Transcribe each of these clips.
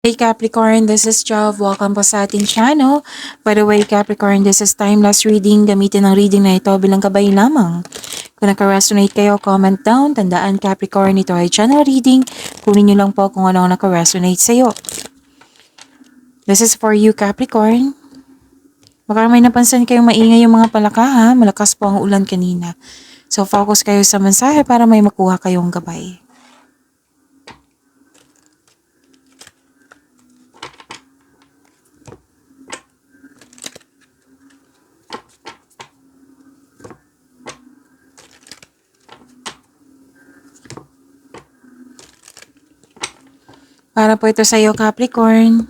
Hey Capricorn, this is Jov. Welcome po sa ating channel. By the way, Capricorn, this is timeless reading. Gamitin ang reading na ito bilang gabay lamang. Kung naka-resonate kayo, comment down. Tandaan, Capricorn, ito ay channel reading. Kunin nyo lang po kung ano ang naka-resonate sa'yo. This is for you, Capricorn. Baka may napansin kayong maingay yung mga palaka ha. Malakas po ang ulan kanina. So focus kayo sa mensahe para may makuha kayong gabay. Para po ito sa iyo, Capricorn.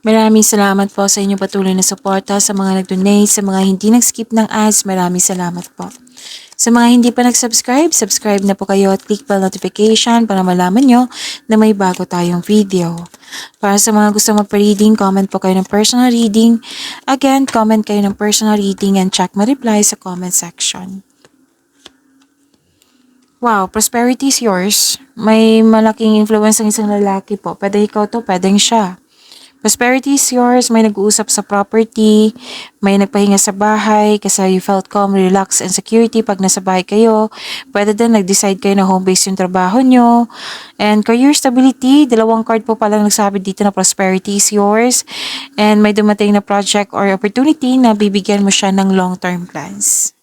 Maraming salamat po sa inyong patuloy na suporta, sa mga nag-donate, sa mga hindi nag-skip ng ads, maraming salamat po. Sa mga hindi pa nag-subscribe, subscribe na po kayo at click bell notification para malaman nyo na may bago tayong video. Para sa mga gusto magpa-reading, comment po kayo ng personal reading. Again, comment kayo ng personal reading and check my reply sa comment section. Wow, prosperity is yours. May malaking influence ng isang lalaki po. Pwede ikaw to, pwedeng siya. Prosperity is yours, may nag-uusap sa property, may nagpahinga sa bahay kasi you felt calm, relaxed, and security pag nasa bahay kayo. Pwede din nag-decide kayo na home-based yung trabaho nyo. And career stability, dalawang card po palang nagsabi dito na prosperity is yours. And may dumating na project or opportunity na bibigyan mo siya ng long-term plans.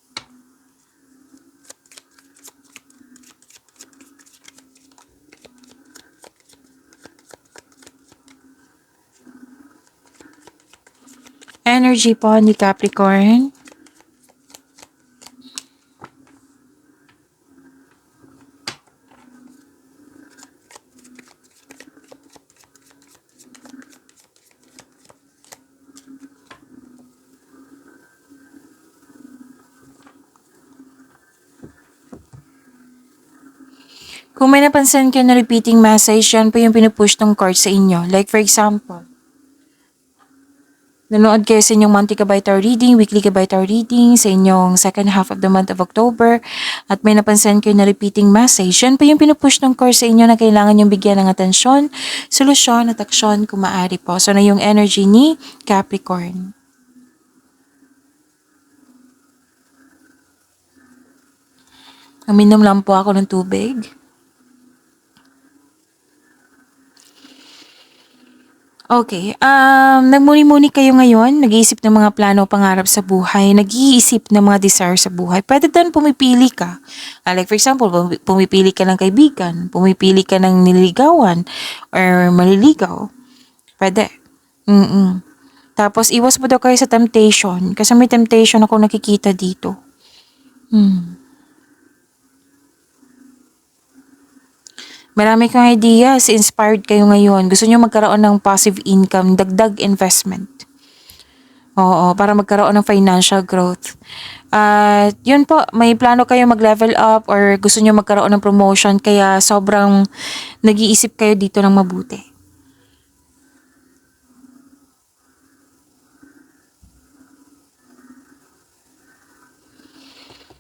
Energy po ni Capricorn. Kung may napansin kayo na repeating message, yan po yung pinupush ng card sa inyo. Like for example, nanood kayo sa inyong monthly Kabaitar reading, weekly Kabaitar reading, sa inyong second half of the month of October, at may napansin kayo na repeating message, yan po yung pinupush ng card sa inyo na kailangan yung bigyan ng atensyon, solusyon at aksyon kung maaari po. So na yung energy ni Capricorn. Uminom lang po ako ng tubig. Okay, nagmuni-muni kayo ngayon, nag-iisip ng mga plano o pangarap sa buhay, nag-iisip ng mga desire sa buhay. Pwede din pumipili ka. Like for example, pumipili ka ng kaibigan, pumipili ka ng nililigawan or maliligaw. Pwede. Tapos iwas mo daw kayo sa temptation kasi may temptation ako nakikita dito. Marami kang ideas, inspired kayo ngayon. Gusto nyo magkaroon ng passive income, dagdag investment. Oo, para magkaroon ng financial growth. At yun po, may plano kayo mag-level up or gusto nyo magkaroon ng promotion kaya sobrang nag-iisip kayo dito ng mabuti.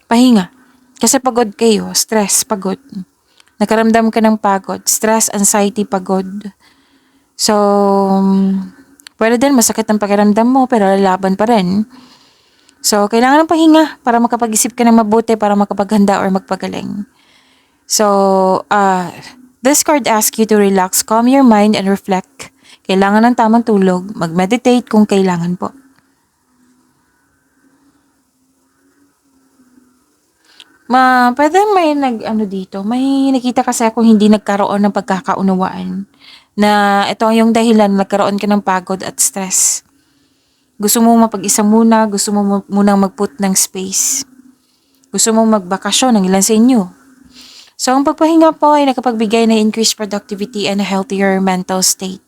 Pahinga. Kasi pagod kayo, stress, pagod. Nakaramdam ka ng pagod, stress, anxiety, pagod. So, pwede din masakit ang pakiramdam mo pero lalaban pa rin. So, kailangan ng pahinga para makapag-isip ka ng mabuti para makapaghanda or magpagaling. So, this card asks you to relax, calm your mind, and reflect. Kailangan ng tamang tulog, mag-meditate kung kailangan po. Pwede may dito, may nakita kasi ako hindi nagkaroon ng pagkakaunawaan na ito yung dahilan nagkaroon ka ng pagod at stress. Gusto mo mapag-isa muna, gusto mo munang mag-put ng space. Gusto mo magbakasyon ng ilan sa inyo. So, ang pagpahinga po ay nakapagbigay ng increased productivity and a healthier mental state.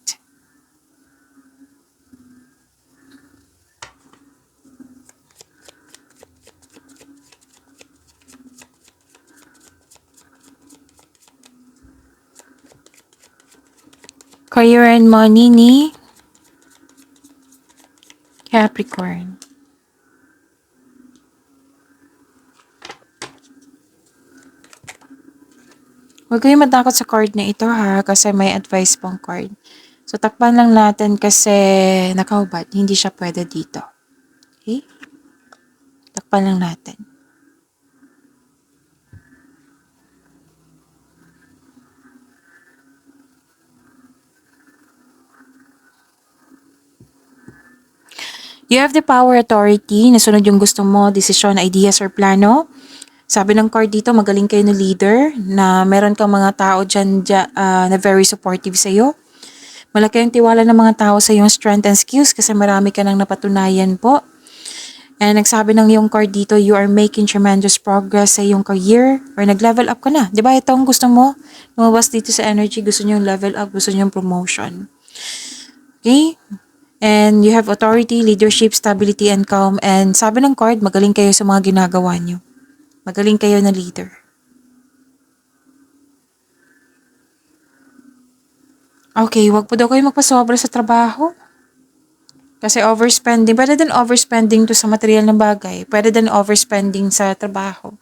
Career and money ni Capricorn. Huwag kayong matakot sa card na ito ha, kasi may advice pong card. So, takpan lang natin kasi nakahubad. Hindi siya pwede dito. Okay? Takpan lang natin. You have the power, authority, nasunod yung gusto mo, desisyon, ideas, or plano. Sabi ng card dito, magaling kayo na leader, na meron kang mga tao dyan na very supportive sa'yo. Malaki ang tiwala ng mga tao sa iyong strength and skills kasi marami ka nang napatunayan po. And nagsabi ng iyong card dito, you are making tremendous progress sa iyong career or nag-level up ka na. Di ba ito ang gusto mo? Lumabas dito sa energy, gusto nyo level up, gusto nyo promotion. Okay? And you have authority, leadership, stability, and calm. And sabi ng card, magaling kayo sa mga ginagawa nyo. Magaling kayo na leader. Okay, wag po daw kayo magpasobra sa trabaho. Kasi overspending, pwede din overspending to sa material na bagay. Pwede din overspending sa trabaho.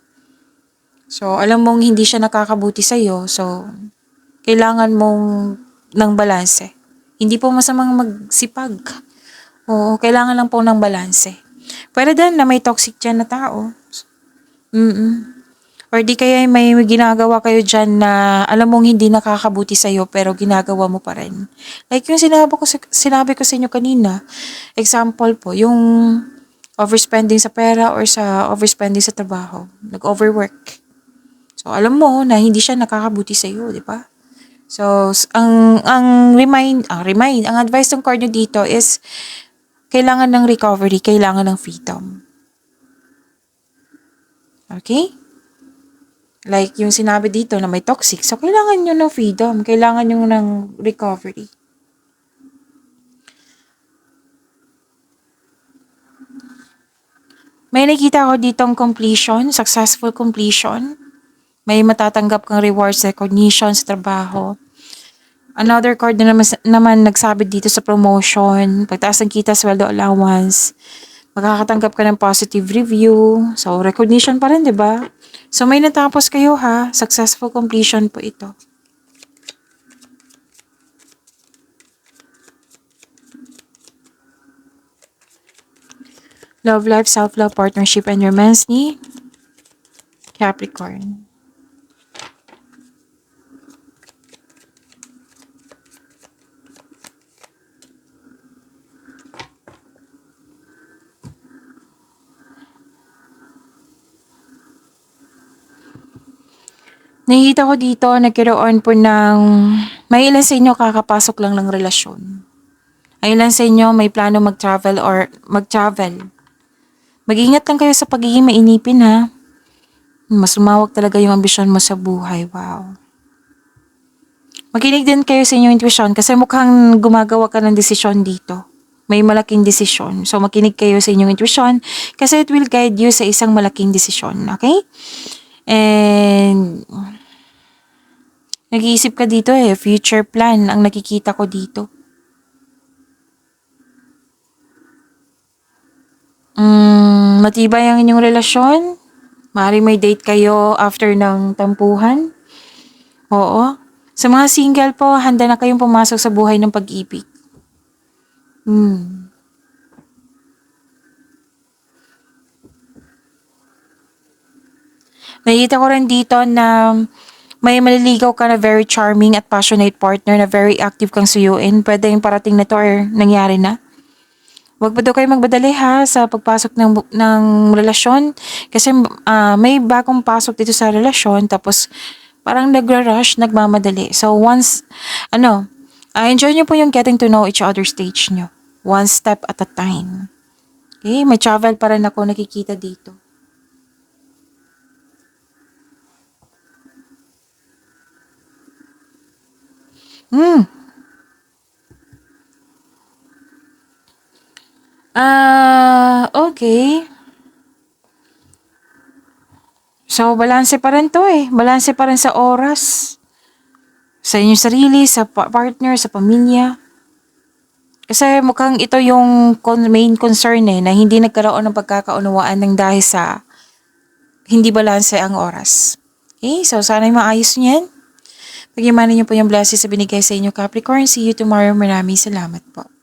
So, alam mong hindi siya nakakabuti sa'yo. So, kailangan mong ng balanse. Hindi po masamang magsipag. Oo, kailangan lang po ng balanse. Pwede din na may toxic dyan na tao. Or di kaya may ginagawa kayo dyan na alam mong hindi nakakabuti sa'yo pero ginagawa mo pa rin. Like yung sinabi ko sa inyo kanina, example po, yung overspending sa pera or sa overspending sa trabaho, nag-overwork. So alam mo na hindi siya nakakabuti sa'yo, di ba? So ang advice ng card nyo dito is kailangan ng recovery, kailangan ng freedom. Okay? Like yung sinabi dito na may toxic, so kailangan nyo ng freedom, kailangan nyo ng recovery. May nakita ko ditong completion, successful completion. May matatanggap kang rewards, recognition sa trabaho. Another card na naman nagsabi dito sa promotion, pagtaas ng kita, sweldo, allowance. Makakatanggap ka ng positive review. So, recognition pa rin, di ba? So, may natapos kayo ha. Successful completion po ito. Love life, self-love, partnership, and romance ni Capricorn. Nakikita ko dito, nagkaroon po ng, may ilan sa inyo kakapasok lang ng relasyon. May ilan sa inyo may plano mag-travel or mag-travel. Mag-ingat lang kayo sa pagiging mainipin ha. Mas lumawag talaga yung ambisyon mo sa buhay. Wow. Makinig din kayo sa inyong intuition kasi mukhang gumagawa ka ng desisyon dito. May malaking desisyon. So makinig kayo sa inyong intuition kasi it will guide you sa isang malaking desisyon. Okay? And nag-iisip ka dito future plan ang nakikita ko dito. Matibay ang inyong relasyon. Maaaring may date kayo after ng tampuhan. Oo. Sa mga single po, handa na kayong pumasok sa buhay ng pag-ibig. Nakita ko rin dito na may maliligaw ka na very charming at passionate partner na very active kang suyuin. Pwede yung parating na to or nangyari na. Huwag ba daw kayo magbadali ha sa pagpasok ng relasyon? Kasi may bagong pasok dito sa relasyon tapos parang nagra-rush, nagmamadali. So once, enjoy nyo po yung getting to know each other stage nyo. One step at a time. Okay, may travel pa rin ako nakikita dito. Okay. So, balanse pa rin to Balanse pa rin sa oras. Sa inyong sarili, sa partner, sa pamilya. Kasi mukhang ito yung main concern na hindi nagkaroon ng pagkakaunawaan ng dahil sa hindi balanse ang oras. Okay, so sana yung maayos niyan. Pag-imanin niyo po yung blessings sa binigay sa inyo, Capricorn. See you tomorrow. Maraming salamat po.